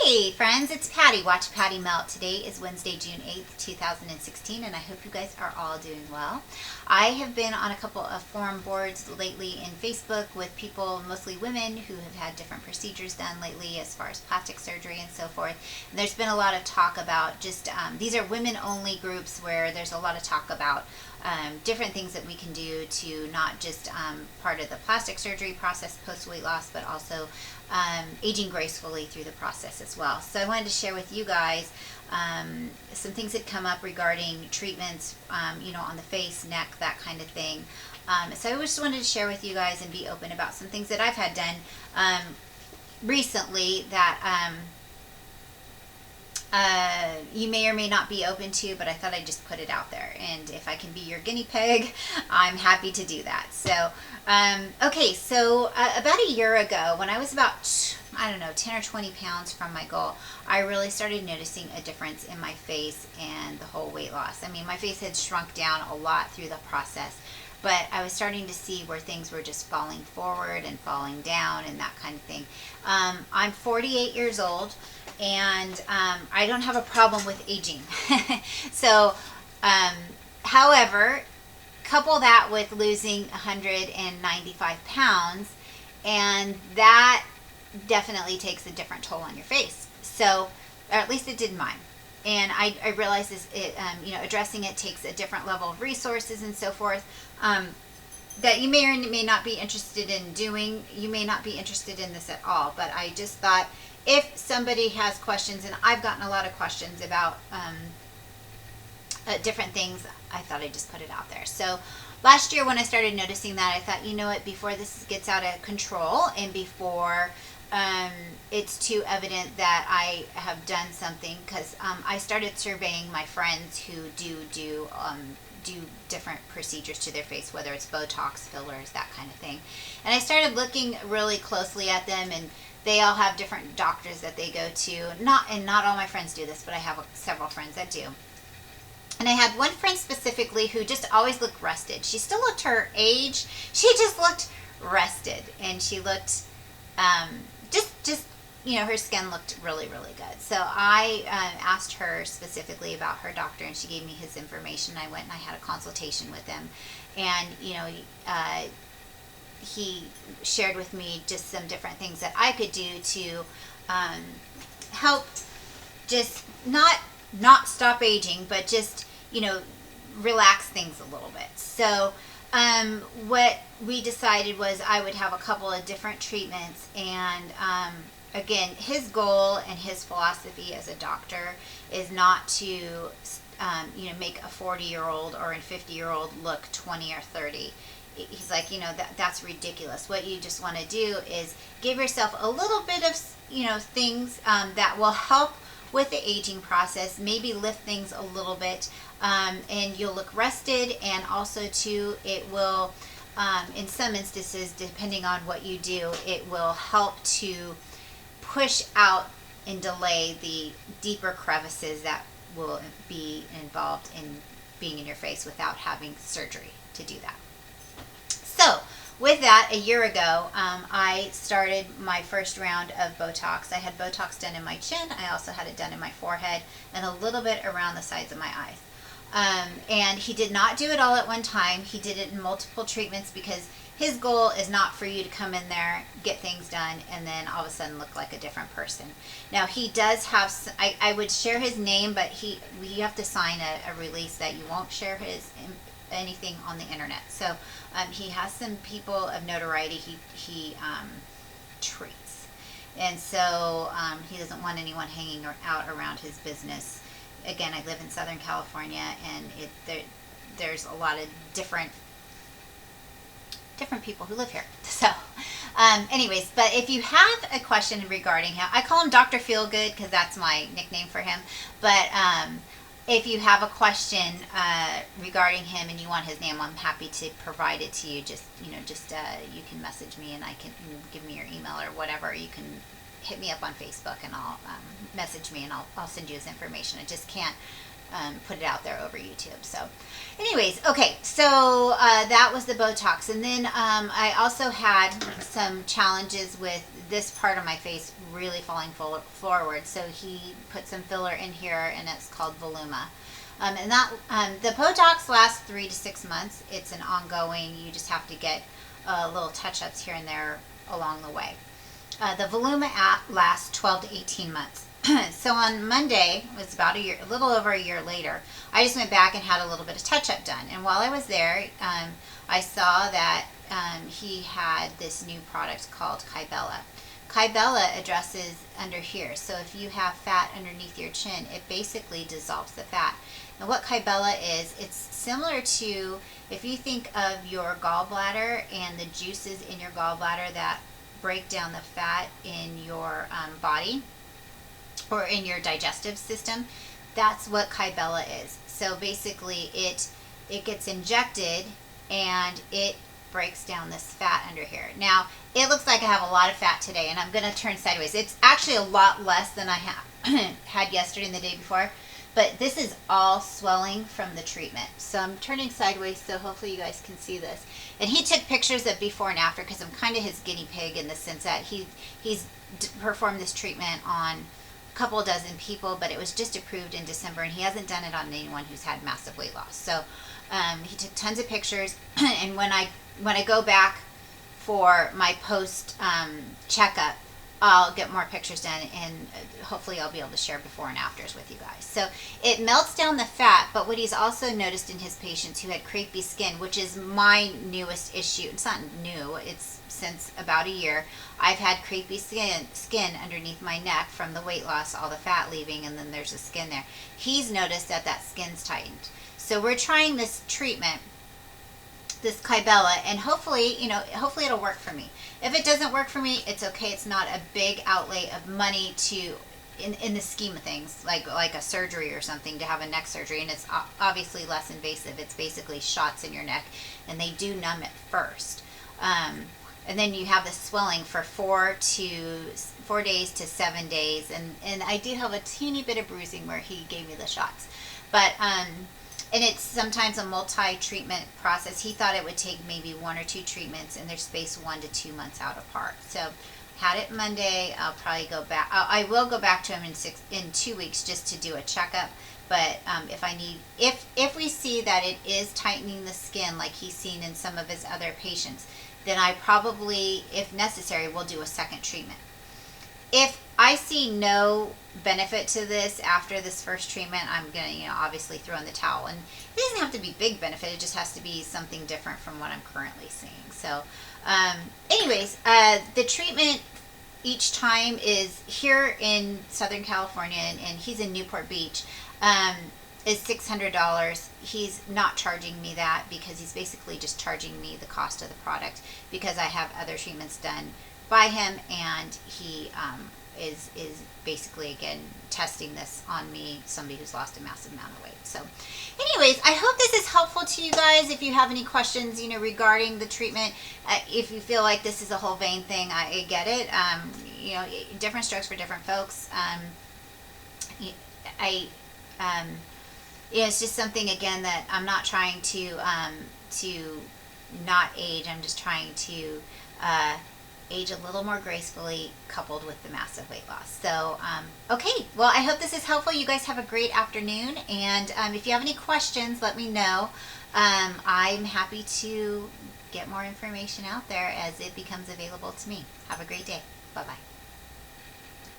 Hey friends, it's Patty. Watch Patty Melt. Today is Wednesday, June 8th, 2016, and I hope you guys are all doing well. I have been on a couple of forum boards lately in Facebook with people, mostly women, who have had different procedures done lately as far as plastic surgery and so forth. And there's been a lot of talk about just, these are women-only groups where there's a lot of talk about different things that we can do to not just part of the plastic surgery process post-weight loss, but also aging gracefully through the process as well. So I wanted to share with you guys some things that come up regarding treatments, on the face, neck, that kind of thing. So I just wanted to share with you guys and be open about some things that I've had done recently that you may or may not be open to, but I thought I'd just put it out there. And if I can be your guinea pig, I'm happy to do that. So, okay, so about a year ago, when I was about, 10 or 20 pounds from my goal, I really started noticing a difference in my face and the whole weight loss. I mean, my face had shrunk down a lot through the process, but I was starting to see where things were just falling forward and falling down and that kind of thing. I'm 48 years old, and I don't have a problem with aging. So, however, couple that with losing 195 pounds, and that definitely takes a different toll on your face. So, or at least it did mine. And I realize this, addressing it takes a different level of resources and so forth. That you may or may not be interested in doing. You may not be interested in this at all, but I just thought if somebody has questions, and I've gotten a lot of questions about different things, I thought I'd just put it out there. So last year when I started noticing that, I thought, you know what, before this gets out of control and before it's too evident that I have done something, because I started surveying my friends who do different procedures to their face, whether it's Botox, fillers, that kind of thing. And I started looking really closely at them, and they all have different doctors that they go to. Not all my friends do this, but I have several friends that do. And I had one friend specifically who just always looked rested. She still looked her age. She just looked rested, and she looked her skin looked really, really good. So I asked her specifically about her doctor, and she gave me his information. I went and I had a consultation with him, and he shared with me just some different things that I could do to help just not stop aging, but just relax things a little bit. So what we decided was I would have a couple of different treatments, and again, his goal and his philosophy as a doctor is not to make a 40-year-old or a 50-year-old look 20 or 30. He's like, that's ridiculous. What you just want to do is give yourself a little bit of things that will help with the aging process, maybe lift things a little bit, and you'll look rested, and also too, it will, in some instances, depending on what you do, it will help to push out and delay the deeper crevices that will be involved in being in your face without having surgery to do that. So with that, a year ago, I started my first round of Botox. I had Botox done in my chin. I also had it done in my forehead and a little bit around the sides of my eyes. And he did not do it all at one time. He did it in multiple treatments, because his goal is not for you to come in there, get things done, and then all of a sudden look like a different person. Now, he does have, I would share his name, but you have to sign a release that you won't share anything on the internet. So he has some people of notoriety he treats, and so he doesn't want anyone hanging out around his business. Again, I live in Southern California, and there's a lot of different people who live here. So anyways, but if you have a question regarding him, I call him Dr. Feelgood because that's my nickname for him, but if you have a question regarding him and you want his name, I'm happy to provide it to you. Just you can message me, and I can give me your email or whatever. You can hit me up on Facebook, and I'll message me, and I'll send you his information. I just can't put it out there over YouTube. So anyways, okay, so that was the Botox. And then I also had some challenges with this part of my face really falling forward. So he put some filler in here, and it's called Voluma. And that the Botox lasts 3 to 6 months. It's an ongoing. You just have to get little touch-ups here and there along the way. The Voluma lasts 12 to 18 months. So on Monday, it was about a little over a year later, I just went back and had a little bit of touch-up done. And while I was there, I saw that he had this new product called Kybella. Kybella addresses under here. So if you have fat underneath your chin, it basically dissolves the fat. And what Kybella is, it's similar to, if you think of your gallbladder and the juices in your gallbladder that break down the fat in your body or in your digestive system, that's what Kybella is. So basically it gets injected and it breaks down this fat under here. Now, it looks like I have a lot of fat today, and I'm going to turn sideways. It's actually a lot less than I had yesterday and the day before, but this is all swelling from the treatment. So I'm turning sideways so hopefully you guys can see this. And he took pictures of before and after because I'm kind of his guinea pig in the sense that he's performed this treatment on a couple dozen people, but it was just approved in December, and he hasn't done it on anyone who's had massive weight loss. So he took tons of pictures, and when I go back for my post checkup, I'll get more pictures done, and hopefully I'll be able to share before and afters with you guys. So it melts down the fat, but what he's also noticed in his patients who had crepey skin, which is my newest issue. It's not new, it's since about a year. I've had crepey skin underneath my neck from the weight loss, all the fat leaving, and then there's the skin there. He's noticed that skin's tightened. So we're trying this treatment, this Kybella, and hopefully it'll work for me. If it doesn't work for me, it's okay. It's not a big outlay of money in the scheme of things, like a surgery or something, to have a neck surgery, and it's obviously less invasive. It's basically shots in your neck, and they do numb it first. And then you have the swelling for 4 days to 7 days, and I do have a teeny bit of bruising where he gave me the shots, but and it's sometimes a multi-treatment process. He thought it would take maybe 1 or 2 treatments, and they're spaced 1 to 2 months out apart. So had it Monday. I'll probably go back. I will go back to him in 2 weeks just to do a checkup. But if we see that it is tightening the skin like he's seen in some of his other patients, then I probably, if necessary, will do a second treatment. If I see no benefit to this after this first treatment, I'm going to, obviously throw in the towel. And it doesn't have to be big benefit. It just has to be something different from what I'm currently seeing. So, anyways, the treatment each time is here in Southern California, and he's in Newport Beach, is $600. He's not charging me that because he's basically just charging me the cost of the product because I have other treatments done by him, and he is basically, again, testing this on me, somebody who's lost a massive amount of weight. So anyways, I hope this is helpful to you guys. If you have any questions, regarding the treatment, if you feel like this is a whole vein thing, I get it. Different strokes for different folks. It's just something, again, that I'm not trying to not age. I'm just trying to age a little more gracefully, coupled with the massive weight loss. So, okay. Well, I hope this is helpful. You guys have a great afternoon. And if you have any questions, let me know. I'm happy to get more information out there as it becomes available to me. Have a great day. Bye-bye.